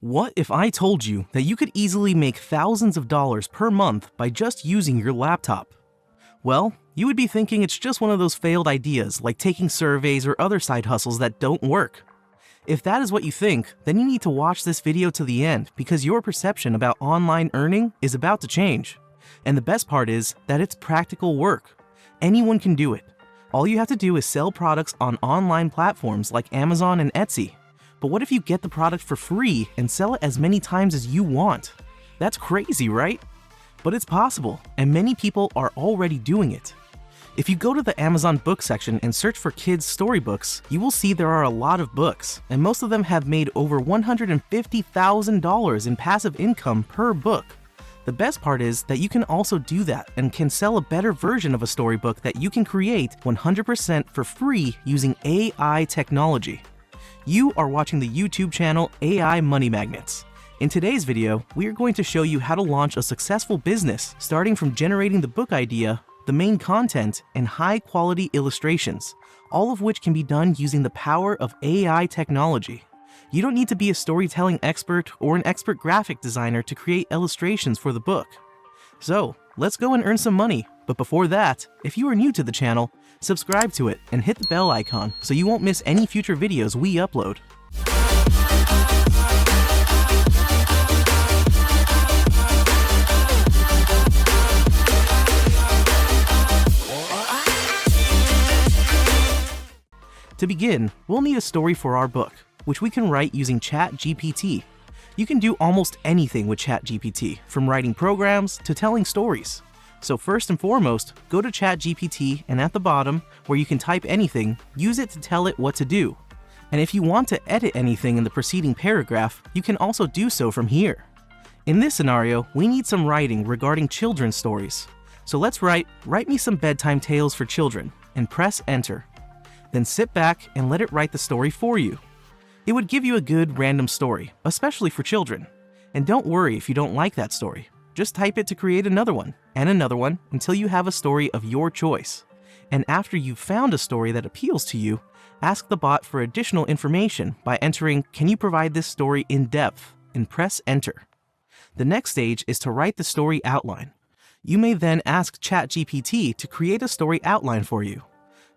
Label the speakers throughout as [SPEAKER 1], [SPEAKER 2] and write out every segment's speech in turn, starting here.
[SPEAKER 1] What if I told you that you could easily make thousands of dollars per month by just using your laptop? Well, you would be thinking it's just one of those failed ideas like taking surveys or other side hustles that don't work. If that is what you think, then you need to watch this video to the end because your perception about online earning is about to change. And the best part is that it's practical work. Anyone can do it. All you have to do is sell products on online platforms like Amazon and Etsy. But what if you get the product for free and sell it as many times as you want? That's crazy, right? But it's possible, and many people are already doing it. If you go to the Amazon book section and search for kids' storybooks, you will see there are a lot of books, and most of them have made over $150,000 in passive income per book. The best part is that you can also do that and can sell a better version of a storybook that you can create 100% for free using AI technology. You are watching the YouTube channel AI Money Magnets. In today's video, we are going to show you how to launch a successful business starting from generating the book idea, the main content, and high-quality illustrations, all of which can be done using the power of AI technology. You don't need to be a storytelling expert or an expert graphic designer to create illustrations for the book. So, let's go and earn some money. But before that, if you are new to the channel, subscribe to it and hit the bell icon so you won't miss any future videos we upload. To begin, we'll need a story for our book, which we can write using ChatGPT. You can do almost anything with ChatGPT, from writing programs to telling stories. So first and foremost, go to ChatGPT and at the bottom, where you can type anything, use it to tell it what to do. And if you want to edit anything in the preceding paragraph, you can also do so from here. In this scenario, we need some writing regarding children's stories. So let's write me some bedtime tales for children, and press enter. Then sit back and let it write the story for you. It would give you a good random story, especially for children. And don't worry if you don't like that story. Just type it to create another one, and another one, until you have a story of your choice. And after you've found a story that appeals to you, ask the bot for additional information by entering, "Can you provide this story in depth?" and press enter. The next stage is to write the story outline. You may then ask ChatGPT to create a story outline for you.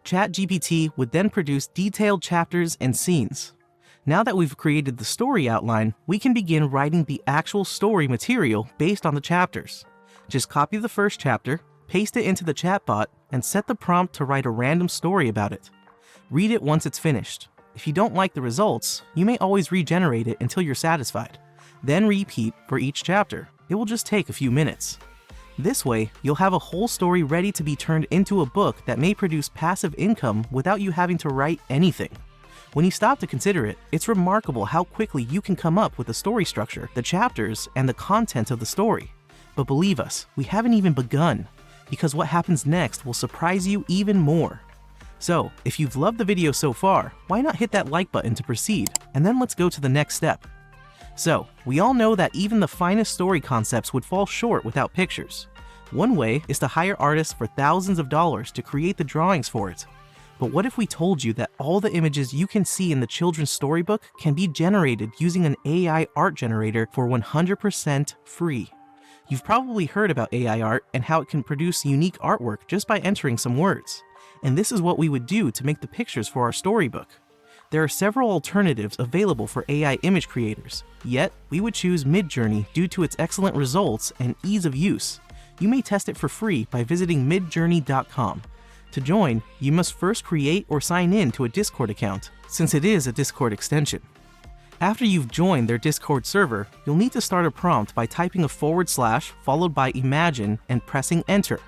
[SPEAKER 1] ChatGPT would then produce detailed chapters and scenes. Now that we've created the story outline, we can begin writing the actual story material based on the chapters. Just copy the first chapter, paste it into the chatbot, and set the prompt to write a random story about it. Read it once it's finished. If you don't like the results, you may always regenerate it until you're satisfied. Then repeat for each chapter. It will just take a few minutes. This way, you'll have a whole story ready to be turned into a book that may produce passive income without you having to write anything. When you stop to consider it, it's remarkable how quickly you can come up with the story structure, the chapters, and the content of the story. But believe us, we haven't even begun, because what happens next will surprise you even more. So, if you've loved the video so far, why not hit that like button to proceed, and then let's go to the next step. So, we all know that even the finest story concepts would fall short without pictures. One way is to hire artists for thousands of dollars to create the drawings for it. But what if we told you that all the images you can see in the children's storybook can be generated using an AI art generator for 100% free? You've probably heard about AI art and how it can produce unique artwork just by entering some words. And this is what we would do to make the pictures for our storybook. There are several alternatives available for AI image creators, yet we would choose Midjourney due to its excellent results and ease of use. You may test it for free by visiting midjourney.com. To join, you must first create or sign in to a Discord account, since it is a Discord extension. After you've joined their Discord server, you'll need to start a prompt by typing a / followed by imagine and pressing enter.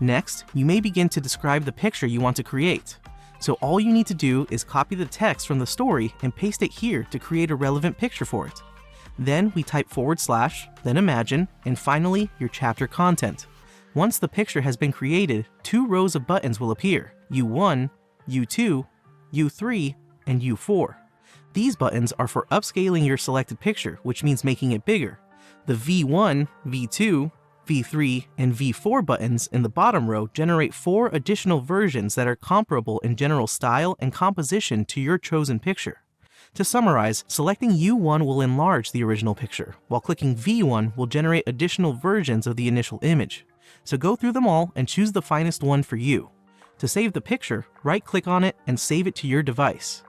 [SPEAKER 1] Next, you may begin to describe the picture you want to create. So all you need to do is copy the text from the story and paste it here to create a relevant picture for it. Then we type /, then imagine, and finally your chapter content. Once the picture has been created, 2 rows of buttons will appear: U1, U2, U3, and U4. These buttons are for upscaling your selected picture, which means making it bigger. The V1, V2, V3, and V4 buttons in the bottom row generate 4 additional versions that are comparable in general style and composition to your chosen picture. To summarize, selecting U1 will enlarge the original picture, while clicking V1 will generate additional versions of the initial image. So go through them all and choose the finest one for you. To save the picture, right-click on it and save it to your device.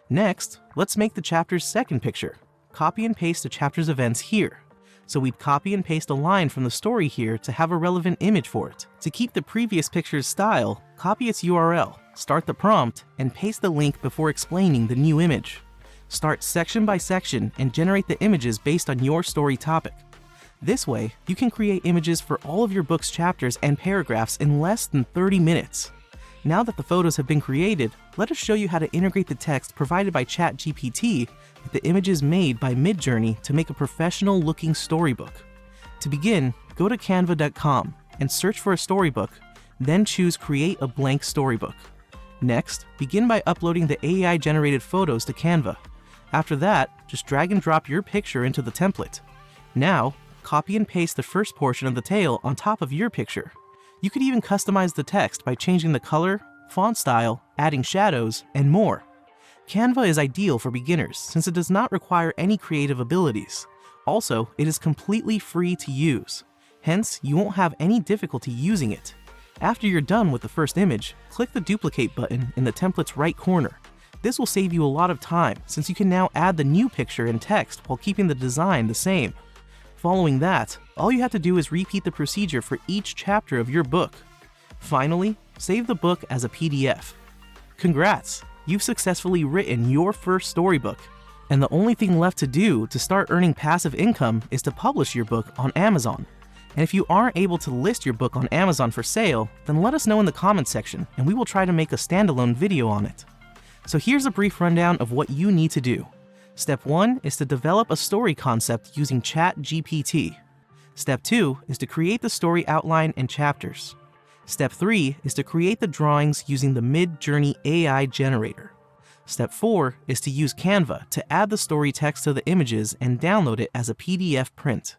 [SPEAKER 1] Next, let's make the chapter's second picture. Copy and paste the chapter's events here. So we'd copy and paste a line from the story here to have a relevant image for it. To keep the previous picture's style, copy its URL, start the prompt, and paste the link before explaining the new image. Start section by section and generate the images based on your story topic. This way, you can create images for all of your book's chapters and paragraphs in less than 30 minutes. Now that the photos have been created, let us show you how to integrate the text provided by ChatGPT with the images made by Midjourney to make a professional-looking storybook. To begin, go to canva.com and search for a storybook, then choose Create a Blank Storybook. Next, begin by uploading the AI-generated photos to Canva. After that, just drag and drop your picture into the template. Now, copy and paste the first portion of the tale on top of your picture. You could even customize the text by changing the color, font style, adding shadows, and more. Canva is ideal for beginners since it does not require any creative abilities. Also, it is completely free to use. Hence, you won't have any difficulty using it. After you're done with the first image, click the duplicate button in the template's right corner. This will save you a lot of time since you can now add the new picture and text while keeping the design the same. Following that, all you have to do is repeat the procedure for each chapter of your book. Finally, save the book as a PDF. Congrats! You've successfully written your first storybook. And the only thing left to do to start earning passive income is to publish your book on Amazon. And if you aren't able to list your book on Amazon for sale, then let us know in the comments section and we will try to make a standalone video on it. So here's a brief rundown of what you need to do. Step 1 is to develop a story concept using ChatGPT. Step 2 is to create the story outline and chapters. Step 3 is to create the drawings using the Midjourney AI generator. Step 4 is to use Canva to add the story text to the images and download it as a PDF print.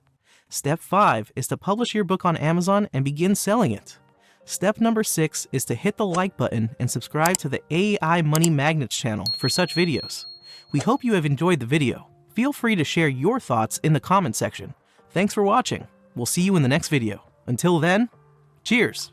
[SPEAKER 1] Step 5 is to publish your book on Amazon and begin selling it. Step number 6 is to hit the like button and subscribe to the AI Money Magnets channel for such videos. We hope you have enjoyed the video. Feel free to share your thoughts in the comment section. Thanks for watching. We'll see you in the next video. Until then, cheers!